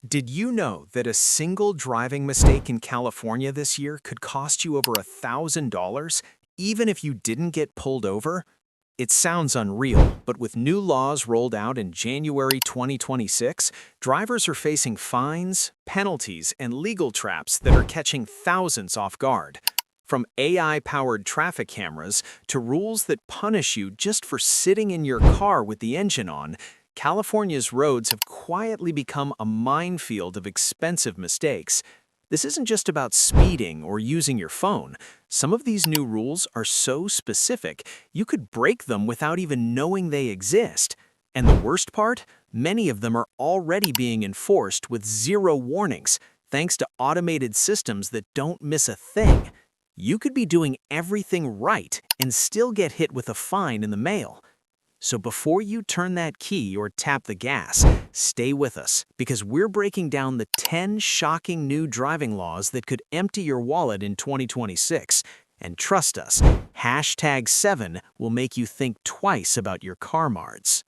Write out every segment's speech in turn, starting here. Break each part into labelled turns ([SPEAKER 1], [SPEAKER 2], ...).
[SPEAKER 1] Did you know that a single driving mistake in California this year could cost you over $1,000, even if you didn't get pulled over? It sounds unreal, but with new laws rolled out in January 2026, drivers are facing fines, penalties, and legal traps that are catching thousands off guard. From AI-powered traffic cameras to rules that punish you just for sitting in your car with the engine on, California's roads have quietly become a minefield of expensive mistakes. This isn't just about speeding or using your phone. Some of these new rules are so specific, you could break them without even knowing they exist. And the worst part? Many of them are already being enforced with zero warnings, thanks to automated systems that don't miss a thing. You could be doing everything right and still get hit with a fine in the mail. So before you turn that key or tap the gas, stay with us because we're breaking down the 10 shocking new driving laws that could empty your wallet in 2026. And trust us, #7 will make you think twice about your car mards.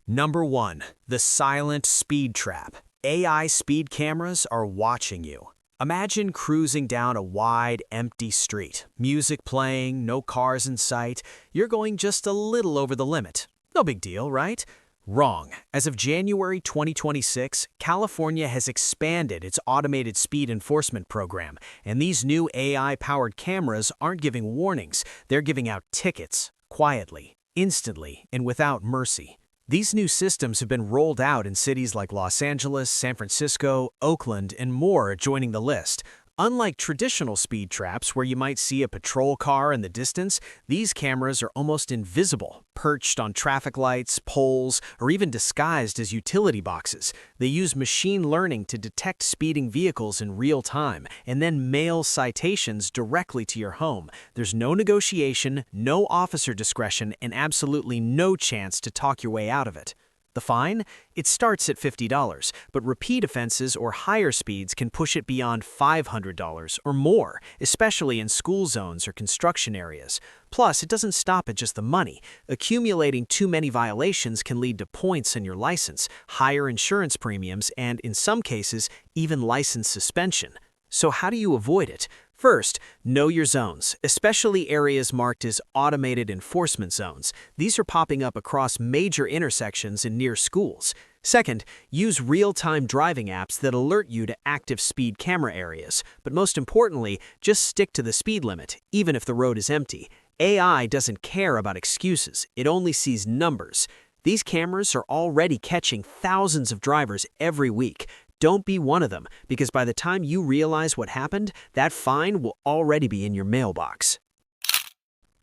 [SPEAKER 1] Number 1. The silent speed trap. AI speed cameras are watching you. Imagine cruising down a wide, empty street. Music playing, no cars in sight. You're going just a little over the limit. No big deal, right? Wrong. As of January 2026, California has expanded its automated speed enforcement program, and these new AI-powered cameras aren't giving warnings. They're giving out tickets, quietly, instantly, and without mercy. These new systems have been rolled out in cities like Los Angeles, San Francisco, Oakland, and more joining the list. Unlike traditional speed traps where you might see a patrol car in the distance, these cameras are almost invisible, perched on traffic lights, poles, or even disguised as utility boxes. They use machine learning to detect speeding vehicles in real time and then mail citations directly to your home. There's no negotiation, no officer discretion, and absolutely no chance to talk your way out of it. The fine? It starts at $50, but repeat offenses or higher speeds can push it beyond $500 or more, especially in school zones or construction areas. Plus, it doesn't stop at just the money. Accumulating too many violations can lead to points in your license, higher insurance premiums, and in some cases, even license suspension. So how do you avoid it? First, know your zones, especially areas marked as automated enforcement zones. These are popping up across major intersections and near schools. Second, use real-time driving apps that alert you to active speed camera areas. But most importantly, just stick to the speed limit, even if the road is empty. AI doesn't care about excuses. It only sees numbers. These cameras are already catching thousands of drivers every week. Don't be one of them, because by the time you realize what happened, that fine will already be in your mailbox.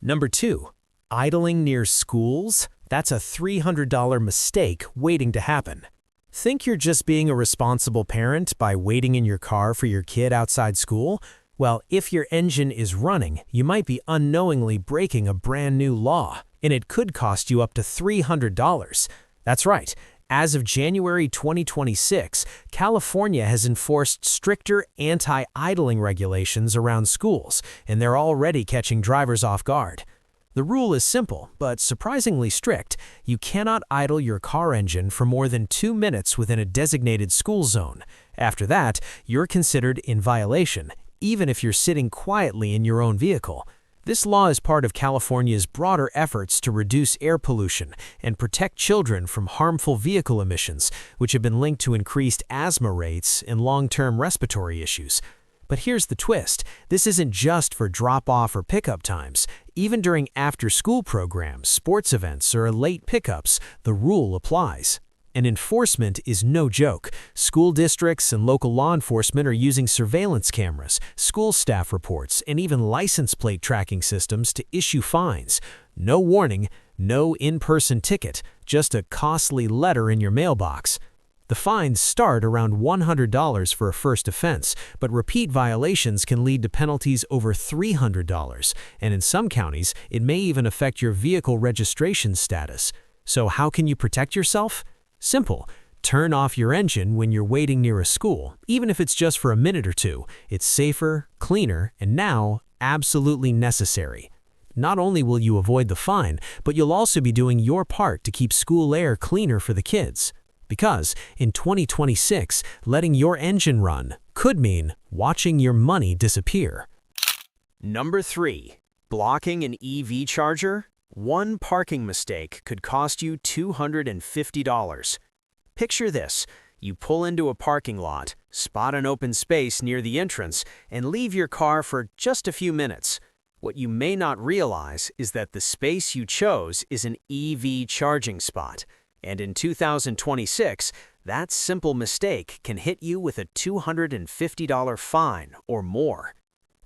[SPEAKER 1] Number 2. Idling near schools? That's a $300 mistake waiting to happen. Think you're just being a responsible parent by waiting in your car for your kid outside school? Well, if your engine is running, you might be unknowingly breaking a brand new law, and it could cost you up to $300. That's right. As of January 2026, California has enforced stricter anti-idling regulations around schools, and they're already catching drivers off guard. The rule is simple, but surprisingly strict. You cannot idle your car engine for more than 2 minutes within a designated school zone. After that, you're considered in violation, even if you're sitting quietly in your own vehicle. This law is part of California's broader efforts to reduce air pollution and protect children from harmful vehicle emissions, which have been linked to increased asthma rates and long-term respiratory issues. But here's the twist. This isn't just for drop-off or pickup times. Even during after-school programs, sports events, or late pickups, the rule applies. And enforcement is no joke. School districts and local law enforcement are using surveillance cameras, school staff reports, and even license plate tracking systems to issue fines. No warning, no in-person ticket, just a costly letter in your mailbox. The fines start around $100 for a first offense, but repeat violations can lead to penalties over $300, and in some counties, it may even affect your vehicle registration status. So how can you protect yourself? Simple. Turn off your engine when you're waiting near a school, even if it's just for a minute or two. It's safer, cleaner, and now absolutely necessary. Not only will you avoid the fine, but you'll also be doing your part to keep school air cleaner for the kids.
[SPEAKER 2] Because in 2026, letting your engine run could mean watching your money disappear.
[SPEAKER 1] Number 3. Blocking an EV charger? One parking mistake could cost you $250. Picture this. You pull into a parking lot, spot an open space near the entrance, and leave your car for just a few minutes. What you may not realize is that the space you chose is an EV charging spot. And in 2026, that simple mistake can hit you with a $250 fine or more.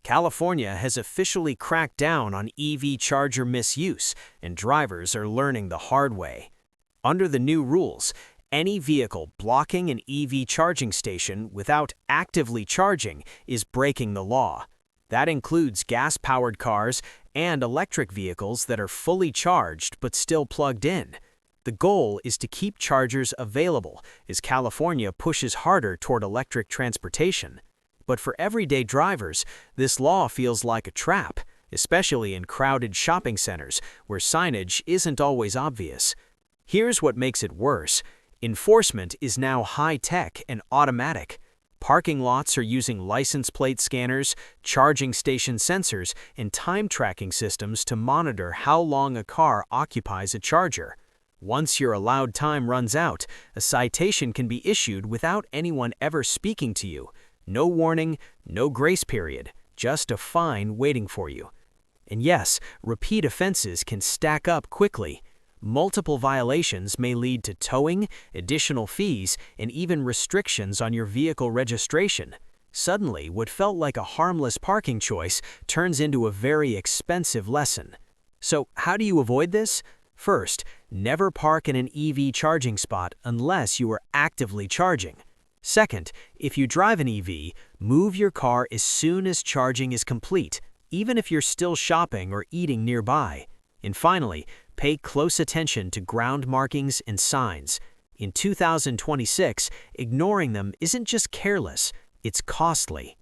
[SPEAKER 1] California has officially cracked down on EV charger misuse, and drivers are learning the hard way. Under the new rules, any vehicle blocking an EV charging station without actively charging is breaking the law. That includes gas-powered cars and electric vehicles that are fully charged but still plugged in. The goal is to keep chargers available as California pushes harder toward electric transportation. But for everyday drivers, this law feels like a trap, especially in crowded shopping centers where signage isn't always obvious. Here's what makes it worse. Enforcement is now high-tech and automatic. Parking lots are using license plate scanners, charging station sensors, and time tracking systems to monitor how long a car occupies a charger. Once your allowed time runs out, a citation can be issued without anyone ever speaking to you. No warning, no grace period, just a fine waiting for you. And yes, repeat offenses can stack up quickly. Multiple violations may lead to towing, additional fees, and even restrictions on your vehicle registration. Suddenly, what felt like a harmless parking choice turns into a very expensive lesson. So, how do you avoid this? First, never park in an EV charging spot unless you are actively charging. Second, if you drive an EV, move your car as soon as charging is complete, even if you're still shopping or eating nearby. And finally, pay close attention to ground markings and signs. In 2026, ignoring them isn't just careless, it's costly.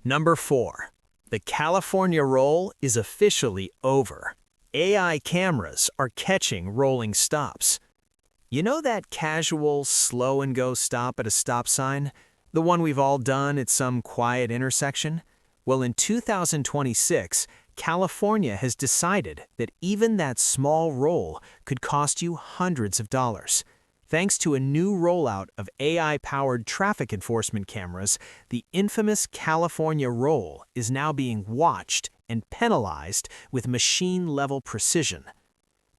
[SPEAKER 1] Number 4. The California roll is officially over. AI cameras are catching rolling stops. You know that casual, slow-and-go stop at a stop sign? The one we've all done at some quiet intersection? Well, in 2026, California has decided that even that small roll could cost you hundreds of dollars. Thanks to a new rollout of AI-powered traffic enforcement cameras, the infamous California roll is now being watched and penalized with machine-level precision.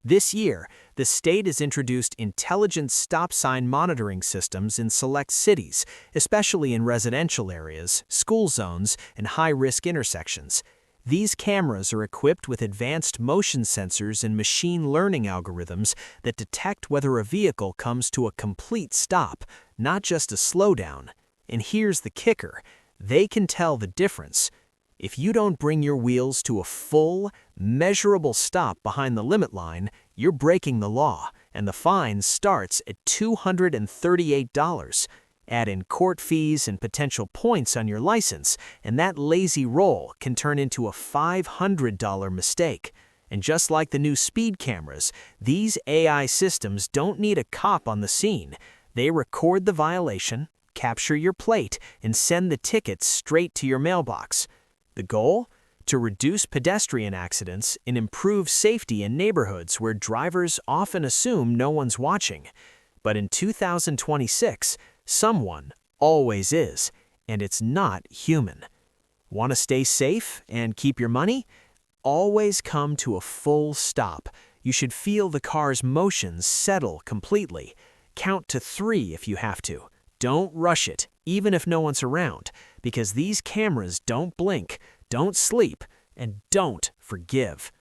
[SPEAKER 1] This year, the state has introduced intelligent stop sign monitoring systems in select cities, especially in residential areas, school zones, and high-risk intersections. These cameras are equipped with advanced motion sensors and machine learning algorithms that detect whether a vehicle comes to a complete stop, not just a slowdown. And here's the kicker: they can tell the difference. If you don't bring your wheels to a full, measurable stop behind the limit line, you're breaking the law, and the fine starts at $238. Add in court fees and potential points on your license, and that lazy roll can turn into a $500 mistake. And just like the new speed cameras, these AI systems don't need a cop on the scene. They record the violation, capture your plate, and send the ticket straight to your mailbox. The goal? To reduce pedestrian accidents and improve safety in neighborhoods where drivers often assume no one's watching. But in 2026, someone always is, and it's not human. Want to stay safe and keep your money? Always come to a full stop. You should feel the car's motions settle completely. Count to 3 if you have to. Don't rush it, even if no one's around, because these cameras don't blink, don't sleep, and don't forgive.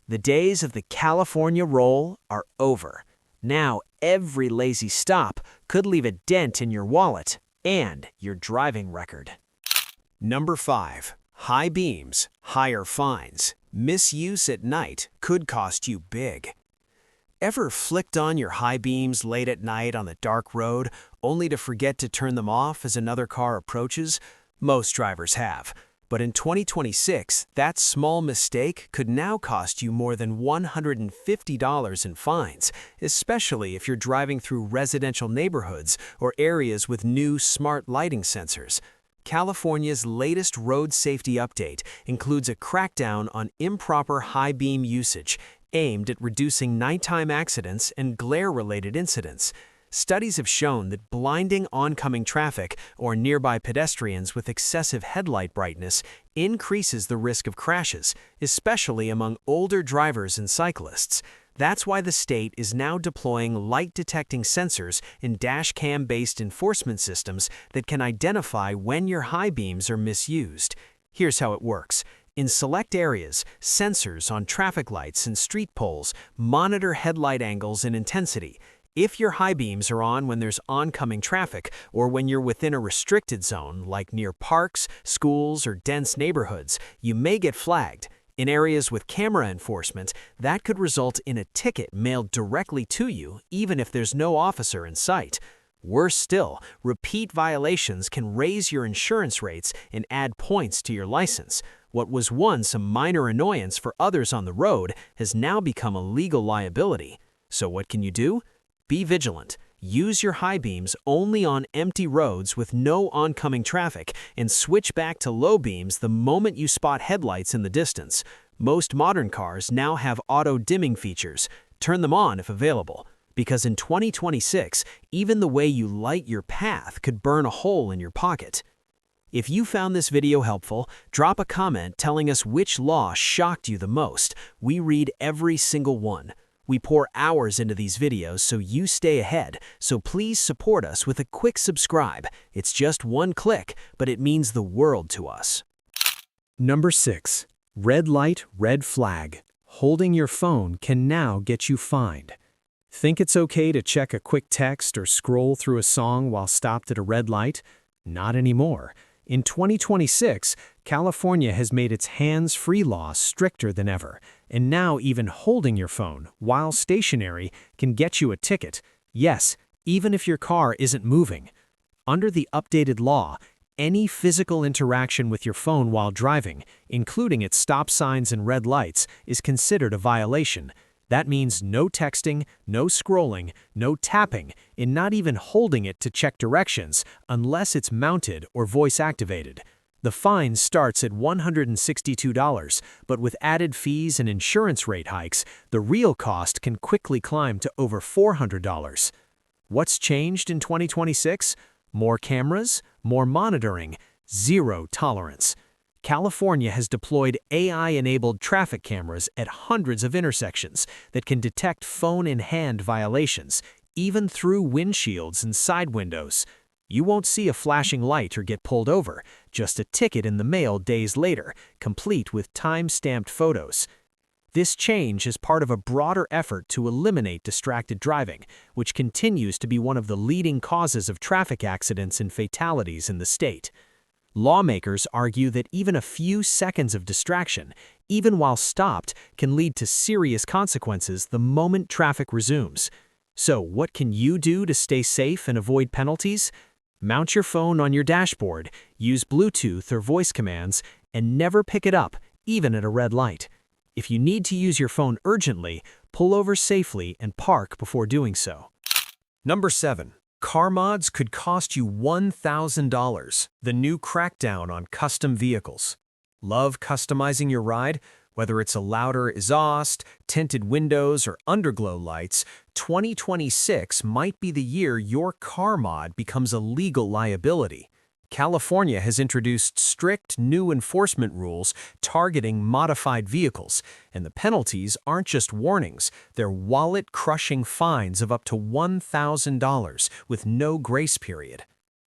[SPEAKER 1] The days of the California roll are over. Now every lazy stop could leave a dent in your wallet and your driving record. Number 5. High beams, higher fines. Misuse at night could cost you big. Ever flicked on your high beams late at night on the dark road, only to forget to turn them off as another car approaches? Most drivers have. But in 2026, that small mistake could now cost you more than $150 in fines, especially if you're driving through residential neighborhoods or areas with new smart lighting sensors. California's latest road safety update includes a crackdown on improper high beam usage, aimed at reducing nighttime accidents and glare-related incidents. Studies have shown that blinding oncoming traffic or nearby pedestrians with excessive headlight brightness increases the risk of crashes, especially among older drivers and cyclists. That's why the state is now deploying light-detecting sensors in dash-cam-based enforcement systems that can identify when your high beams are misused. Here's how it works. In select areas, sensors on traffic lights and street poles monitor headlight angles and intensity. If your high beams are on when there's oncoming traffic or when you're within a restricted zone, like near parks, schools, or dense neighborhoods, you may get flagged. In areas with camera enforcement, that could result in a ticket mailed directly to you, even if there's no officer in sight. Worse still, repeat violations can raise your insurance rates and add points to your license. What was once a minor annoyance for others on the road has now become a legal liability. So what can you do? Be vigilant. Use your high beams only on empty roads with no oncoming traffic and switch back to low beams the moment you spot headlights in the distance. Most modern cars now have auto-dimming features. Turn them on if available, because in 2026, even the way you light your path could burn a hole in your pocket. If you found this video helpful, drop a comment telling us which law shocked you the most. We read every single one. We pour hours into these videos so you stay ahead, so please support us with a quick subscribe. It's just one click, but it means the world to us.
[SPEAKER 3] Number 6. Red light, red flag. Holding your phone can now get you fined. Think it's okay to check a quick text or scroll through a song while stopped at a red light? Not anymore. In 2026, California has made its hands-free law stricter than ever, and now even holding your phone while stationary can get you a ticket. Yes, even if your car isn't moving. Under the updated law, any physical interaction with your phone while driving, including its stop signs and red lights, is considered a violation. That means no texting, no scrolling, no tapping, and not even holding it to check directions unless it's mounted or voice-activated. The fine starts at $162, but with added fees and insurance rate hikes, the real cost can quickly climb to over $400. What's changed in 2026? More cameras, more monitoring, zero tolerance. California has deployed AI-enabled traffic cameras at hundreds of intersections that can detect phone-in-hand violations, even through windshields and side windows. You won't see a flashing light or get pulled over, just a ticket in the mail days later, complete with time-stamped photos. This change is part of a broader effort to eliminate distracted driving, which continues to be one of the leading causes of traffic accidents and fatalities in the state. Lawmakers argue that even a few seconds of distraction, even while stopped, can lead to serious consequences the moment traffic resumes. So, what can you do to stay safe and avoid penalties? Mount your phone on your dashboard, use Bluetooth or voice commands, and never pick it up, even at a red light. If you need to use your phone urgently, pull over safely and park before doing so.
[SPEAKER 1] Number 7. Car mods could cost you $1,000. The new crackdown on custom vehicles. Love customizing your ride? Whether it's a louder exhaust, tinted windows, or underglow lights, 2026 might be the year your car mod becomes a legal liability. California has introduced strict new enforcement rules targeting modified vehicles, and the penalties aren't just warnings, they're wallet-crushing fines of up to $1,000 with no grace period.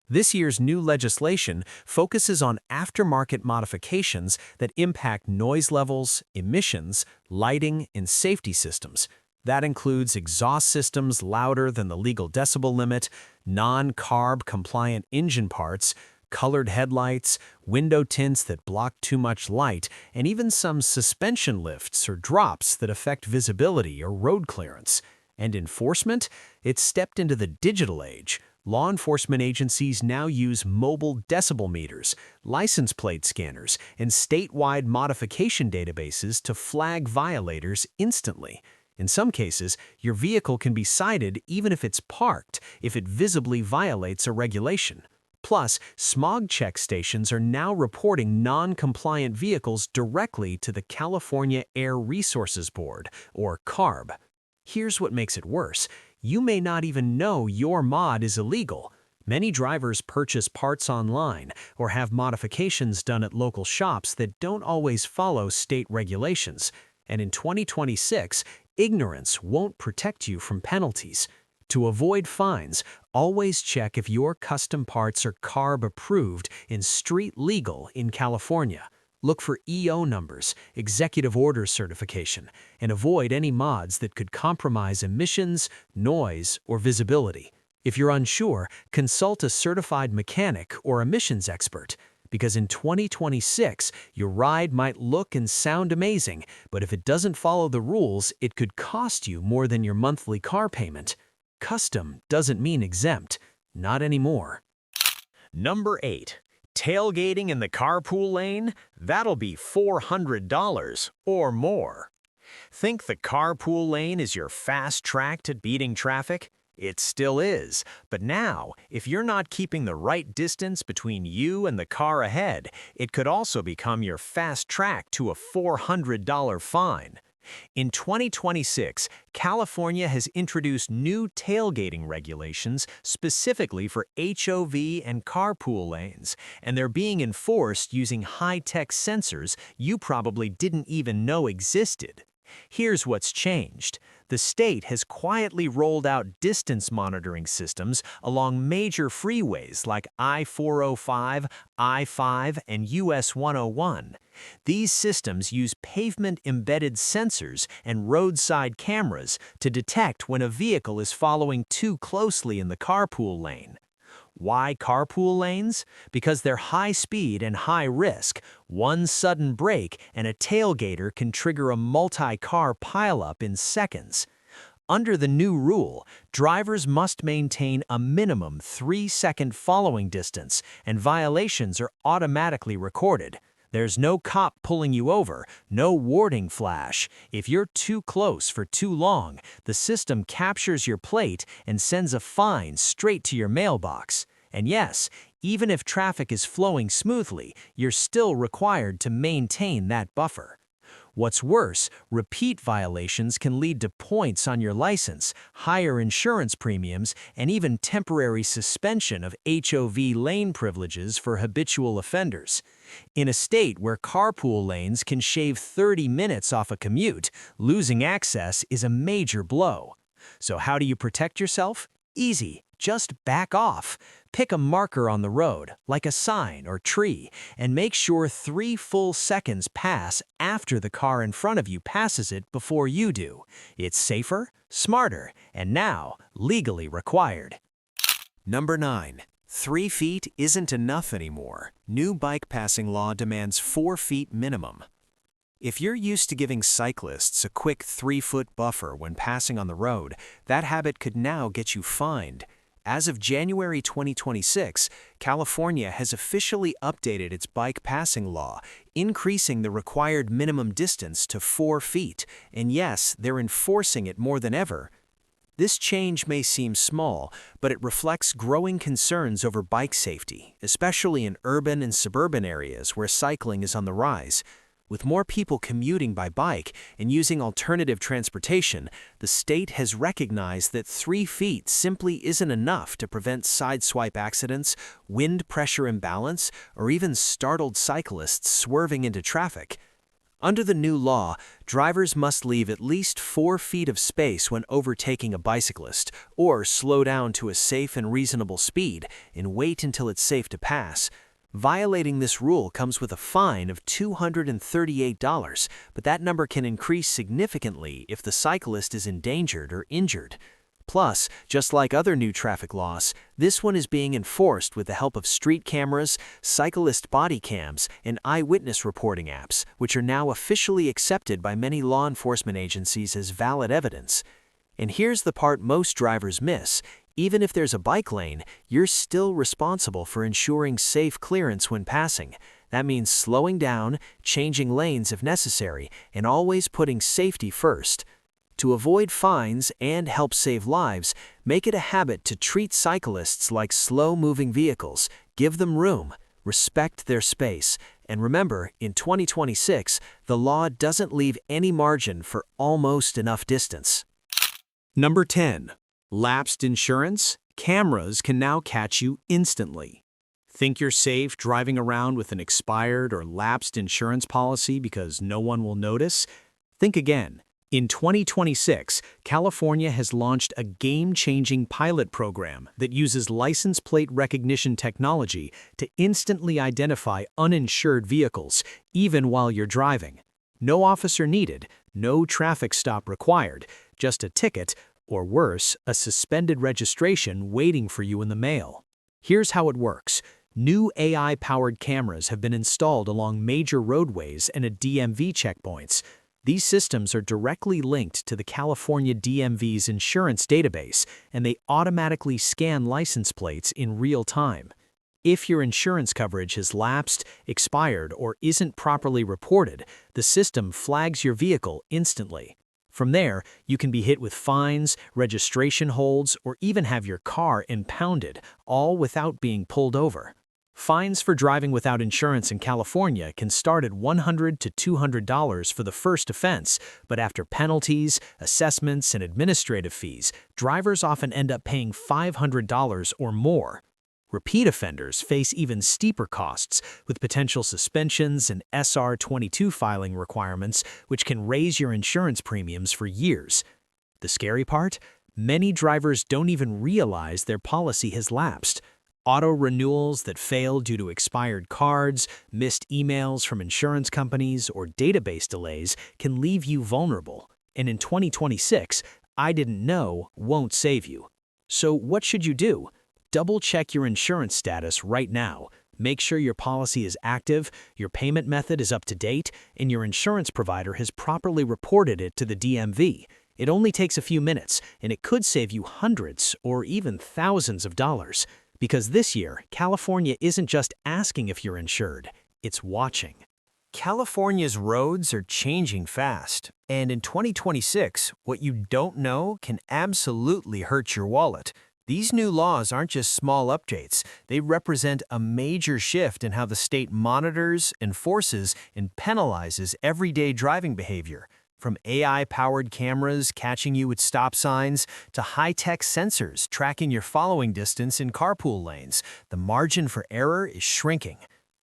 [SPEAKER 1] This year's new legislation focuses on aftermarket modifications that impact noise levels, emissions, lighting, and safety systems. That includes exhaust systems louder than the legal decibel limit, non-CARB-compliant engine parts, colored headlights, window tints that block too much light, and even some suspension lifts or drops that affect visibility or road clearance. And enforcement? It's stepped into the digital age. Law enforcement agencies now use mobile decibel meters, license plate scanners, and statewide modification databases to flag violators instantly. In some cases, your vehicle can be cited even if it's parked, if it visibly violates a regulation. Plus, smog check stations are now reporting non-compliant vehicles directly to the California Air Resources Board, or CARB. Here's what makes it worse. You may not even know your mod is illegal. Many drivers purchase parts online or have modifications done at local shops that don't always follow state regulations. And in 2026, ignorance won't protect you from penalties. To avoid fines, always check if your custom parts are CARB approved and street legal in California. Look for EO numbers, executive order certification, and avoid any mods that could compromise emissions, noise, or visibility. If you're unsure, consult a certified mechanic or emissions expert, because in 2026, your ride might look and sound amazing, but if it doesn't follow the rules, it could cost you more than your monthly car payment. Custom doesn't mean exempt. Not anymore. Number 8. Tailgating in the carpool lane? That'll be $400 or more. Think the carpool lane is your fast track to beating traffic? It still is, but now, if you're not keeping the right distance between you and the car ahead, it could also become your fast track to a $400 fine. In 2026, California has introduced new tailgating regulations specifically for HOV and carpool lanes, and they're being enforced using high-tech sensors you probably didn't even know existed. Here's what's changed. The state has quietly rolled out distance monitoring systems along major freeways like I-405, I-5, and US 101. These systems use pavement-embedded sensors and roadside cameras to detect when a vehicle is following too closely in the carpool lane. Why carpool lanes? Because they're high speed and high risk. One sudden brake and a tailgater can trigger a multi-car pileup in seconds. Under the new rule, drivers must maintain a minimum 3-second following distance, and violations are automatically recorded. There's no cop pulling you over, no warning flash. If you're too close for too long, the system captures your plate and sends a fine straight to your mailbox. And yes, even if traffic is flowing smoothly, you're still required to maintain that buffer. What's worse, repeat violations can lead to points on your license, higher insurance premiums, and even temporary suspension of HOV lane privileges for habitual offenders. In a state where carpool lanes can shave 30 minutes off a commute, losing access is a major blow. So how do you protect yourself? Easy. Just back off. Pick a marker on the road, like a sign or tree, and make sure 3 full seconds pass after the car in front of you passes it before you do. It's safer, smarter, and now legally required. Number 9. 3 feet isn't enough anymore. New bike passing law demands 4 feet minimum. If you're used to giving cyclists a quick 3-foot buffer when passing on the road, that habit could now get you fined. As of January 2026, California has officially updated its bike passing law, increasing the required minimum distance to 4 feet, and yes, they're enforcing it more than ever. This change may seem small, but it reflects growing concerns over bike safety, especially in urban and suburban areas where cycling is on the rise. With more people commuting by bike and using alternative transportation, the state has recognized that 3 feet simply isn't enough to prevent sideswipe accidents, wind pressure imbalance, or even startled cyclists swerving into traffic. Under the new law, drivers must leave at least 4 feet of space when overtaking a bicyclist, or slow down to a safe and reasonable speed and wait until it's safe to pass. Violating this rule comes with a fine of $238, but that number can increase significantly if the cyclist is endangered or injured. Plus, just like other new traffic laws, this one is being enforced with the help of street cameras, cyclist body cams, and eyewitness reporting apps, which are now officially accepted by many law enforcement agencies as valid evidence. And here's the part most drivers miss.
[SPEAKER 2] Even if there's a bike lane, you're still responsible for ensuring safe clearance when passing. That means slowing down, changing lanes if necessary, and always putting safety first. To avoid fines and help save lives, make it a habit to treat cyclists like slow-moving vehicles, give them room, respect their space, and remember, in 2026, the law doesn't leave any margin for almost enough distance.
[SPEAKER 3] Number 10. Lapsed insurance? Cameras can now catch you instantly. Think you're safe driving around with an expired or lapsed insurance policy because no one will notice? Think again. In 2026, California has launched a game-changing pilot program that uses license plate recognition technology to instantly identify uninsured vehicles, even while you're driving. No officer needed, no traffic stop required, just a ticket, or worse, a suspended registration waiting for you in the mail. Here's how it works. New AI-powered cameras have been installed along major roadways and at DMV checkpoints. These systems are directly linked to the California DMV's insurance database, and they automatically scan license plates in real time. If your insurance coverage has lapsed, expired, or isn't properly reported, the system flags your vehicle instantly. From there, you can be hit with fines, registration holds, or even have your car impounded, all without being pulled over. Fines for driving without insurance in California can start at $100 to $200 for the first offense, but after penalties, assessments, and administrative fees, drivers often end up paying $500 or more. Repeat offenders face even steeper costs, with potential suspensions and SR-22 filing requirements, which can raise your insurance premiums for years. The scary part? Many drivers don't even realize their policy has lapsed. Auto renewals that fail due to expired cards, missed emails from insurance companies, or database delays can leave you vulnerable. And in 2026, I didn't know won't save you. So what should you do? Double-check your insurance status right now. Make sure your policy is active, your payment method is up to date, and your insurance provider has properly reported it to the DMV. It only takes a few minutes, and it could save you hundreds or even thousands of dollars. Because this year, California isn't just asking if you're insured, it's watching.
[SPEAKER 1] California's roads are changing fast, and in 2026, what you don't know can absolutely hurt your wallet. These new laws aren't just small updates. They represent a major shift in how the state monitors, enforces, and penalizes everyday driving behavior. From AI-powered cameras catching you at stop signs to high-tech sensors tracking your following distance in carpool lanes, the margin for error is shrinking.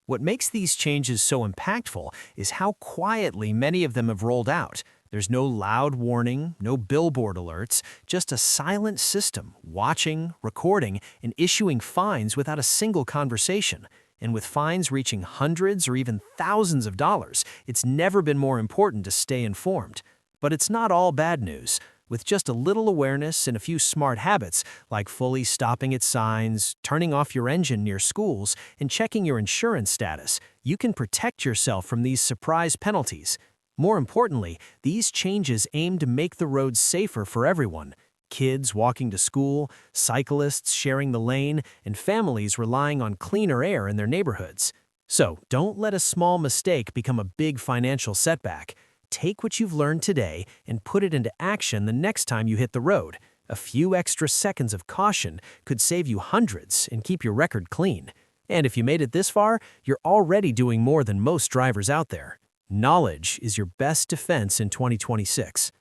[SPEAKER 1] What makes these changes so impactful is how quietly many of them have rolled out. There's no loud warning, no billboard alerts, just a silent system watching, recording, and issuing fines without a single conversation. And with fines reaching hundreds or even thousands of dollars, it's never been more important to stay informed. But it's not all bad news. With just a little awareness and a few smart habits, like fully stopping at signs, turning off your engine near schools, and checking your insurance status, you can protect yourself from these surprise penalties. More importantly, these changes aim to make the roads safer for everyone. Kids walking to school, cyclists sharing the lane, and families relying on cleaner air in their neighborhoods. So, don't let a small mistake become a big financial setback. Take what you've learned today and put it into action the next time you hit the road. A few extra seconds of caution could save you hundreds and keep your record clean. And if you made it this far, you're already doing more than most drivers out there. Knowledge is your best defense in 2026.